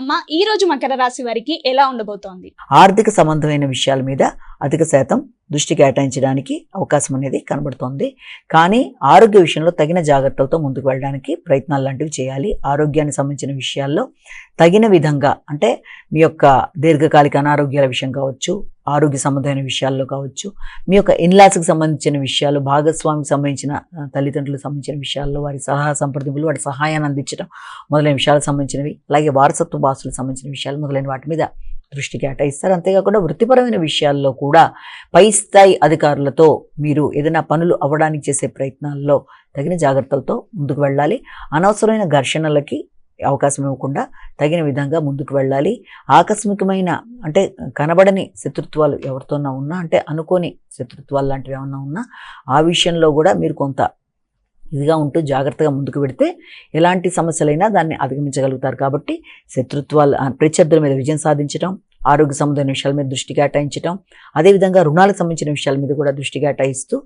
అమ్మ ఈ రోజు మకర రాశి వారికి ఎలా ఉండబోతోంది? ఆర్థిక సంబంధమైన విషయాల మీద అధిక శాతం దృష్టి కేటాయించడానికి అవకాశం అనేది కనబడుతోంది. కానీ ఆరోగ్య విషయంలో తగిన జాగ్రత్తలతో ముందుకు వెళ్ళడానికి ప్రయత్నాలు లాంటివి చేయాలి. ఆరోగ్యానికి సంబంధించిన విషయాల్లో తగిన విధంగా అంటే మీ యొక్క దీర్ఘకాలిక అనారోగ్యాల విషయం కావచ్చు, ఆరోగ్య సంబంధమైన విషయాల్లో కావచ్చు, మీ యొక్క ఇన్లాస్కి సంబంధించిన విషయాలు, భాగస్వామికి సంబంధించిన తల్లిదండ్రులకు సంబంధించిన విషయాల్లో వారి సలహా సంప్రదింపులు, వాటి సహాయాన్ని అందించడం మొదలైన విషయాలకు సంబంధించినవి, అలాగే వారసత్వ ఆస్తులకు సంబంధించిన విషయాలు మొదలైన వాటి మీద దృష్టి కేటాయిస్తారు. అంతేకాకుండా వృత్తిపరమైన విషయాల్లో కూడా పై స్థాయి అధికారులతో మీరు ఏదైనా పనులు అవ్వడానికి చేసే ప్రయత్నాల్లో తగిన జాగ్రత్తలతో ముందుకు వెళ్ళాలి. అనవసరమైన ఘర్షణలకి అవకాశం ఇవ్వకుండా తగిన విధంగా ముందుకు వెళ్ళాలి. ఆకస్మికమైన అంటే కనబడని శత్రుత్వాలు ఎవరితోన్నా ఉన్నా, అంటే అనుకోని శత్రుత్వాలు లాంటివి ఏమన్నా ఉన్నా ఆ విషయంలో కూడా మీరు కొంత ఇదిగా ఉంటూ జాగ్రత్తగా ముందుకు పెడితే ఎలాంటి సమస్యలైనా దాన్ని అధిగమించగలుగుతారు. కాబట్టి శత్రుత్వాలు, ప్రత్యర్థుల మీద విజయం సాధించడం, ఆరోగ్య సంబంధమైన విషయాల మీద దృష్టి కేటాయించడం, అదేవిధంగా రుణాలకు సంబంధించిన విషయాల మీద కూడా దృష్టి కేటాయిస్తూ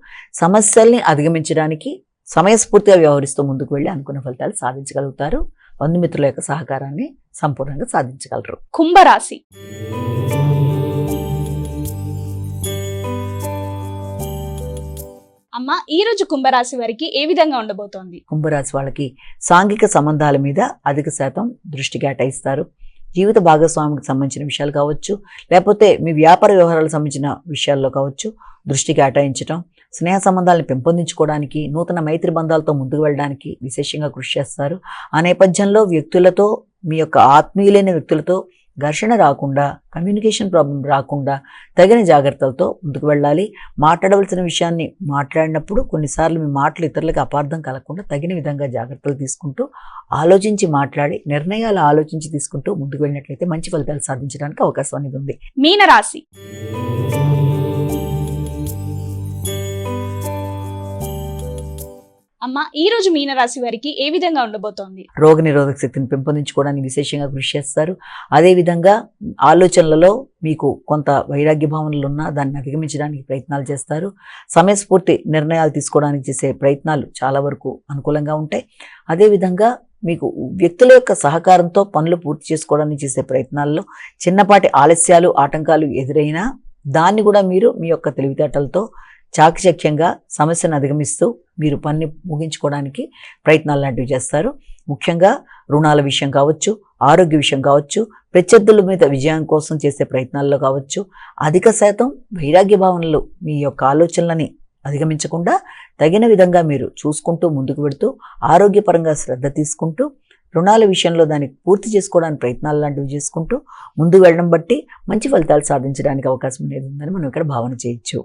సమస్యల్ని అధిగమించడానికి సమయస్ఫూర్తిగా వ్యవహరిస్తూ ముందుకు వెళ్ళి అనుకున్న ఫలితాలు సాధించగలుగుతారు. బంధుమిత్రుల యొక్క సహకారాన్ని సంపూర్ణంగా సాధించగలరు. కుంభరాశి. అమ్మ ఈ రోజు కుంభరాశి వారికి ఏ విధంగా ఉండబోతోంది? కుంభరాశి వాళ్ళకి సాంఘిక సంబంధాల మీద అధిక శాతం దృష్టి కేటాయిస్తారు. జీవిత భాగస్వామికి సంబంధించిన విషయాలు కావచ్చు, లేకపోతే మీ వ్యాపార వ్యవహారాలకు సంబంధించిన విషయాల్లో కావచ్చు దృష్టి కేటాయించడం, స్నేహ సంబంధాలను పెంపొందించుకోవడానికి, నూతన మైత్రి బంధాలతో ముందుకు వెళ్ళడానికి విశేషంగా కృషి చేస్తారు. ఆ నేపథ్యంలో వ్యక్తులతో, మీ యొక్క ఆత్మీయులైన వ్యక్తులతో ఘర్షణ రాకుండా, కమ్యూనికేషన్ ప్రాబ్లం రాకుండా తగిన జాగ్రత్తలతో ముందుకు వెళ్ళాలి. మాట్లాడవలసిన విషయాన్ని మాట్లాడినప్పుడు కొన్నిసార్లు మీ మాటలు ఇతరులకు అపార్థం కలగకుండా తగిన విధంగా జాగ్రత్తలు తీసుకుంటూ ఆలోచించి మాట్లాడి నిర్ణయాలు ఆలోచించి తీసుకుంటూ ముందుకు వెళ్ళినట్లయితే మంచి ఫలితాలు సాధించడానికి అవకాశం అనేది ఉంది. మీనరాశి. అమ్మ ఈ రోజు మీనరాశి వారికి ఏ విధంగా ఉండబోతోంది? రోగ నిరోధక శక్తిని పెంపొందించుకోవడానికి విశేషంగా కృషి చేస్తారు. అదేవిధంగా ఆలోచనలలో మీకు కొంత వైరాగ్య భావనలు ఉన్నా దాన్ని అధిగమించడానికి ప్రయత్నాలు చేస్తారు. సమయస్ఫూర్తి నిర్ణయాలు తీసుకోవడానికి చేసే ప్రయత్నాలు చాలా వరకు అనుకూలంగా ఉంటాయి. అదేవిధంగా మీకు వ్యక్తుల యొక్క సహకారంతో పనులు పూర్తి చేసుకోవడానికి చేసే ప్రయత్నాల్లో చిన్నపాటి ఆలస్యాలు, ఆటంకాలు ఎదురైనా దాన్ని కూడా మీరు మీ యొక్క తెలివితేటలతో చాకచక్యంగా సమస్యను అధిగమిస్తూ మీరు పని ముగించుకోవడానికి ప్రయత్నాలు లాంటివి చేస్తారు. ముఖ్యంగా రుణాల విషయం కావచ్చు, ఆరోగ్య విషయం కావచ్చు, ప్రత్యర్థుల మీద విజయం కోసం చేసే ప్రయత్నాల్లో కావచ్చు అధిక శాతం వైరాగ్య భావనలు మీ యొక్క ఆలోచనలని అధిగమించకుండా తగిన విధంగా మీరు చూసుకుంటూ ముందుకు వెళుతూ ఆరోగ్యపరంగా శ్రద్ధ తీసుకుంటూ రుణాల విషయంలో దాన్ని పూర్తి చేసుకోవడానికి ప్రయత్నాలు లాంటివి చేసుకుంటూ ముందుకు వెళ్ళడం బట్టి మంచి ఫలితాలు సాధించడానికి అవకాశం అనేది ఉందని మనం ఇక్కడ భావన చేయొచ్చు.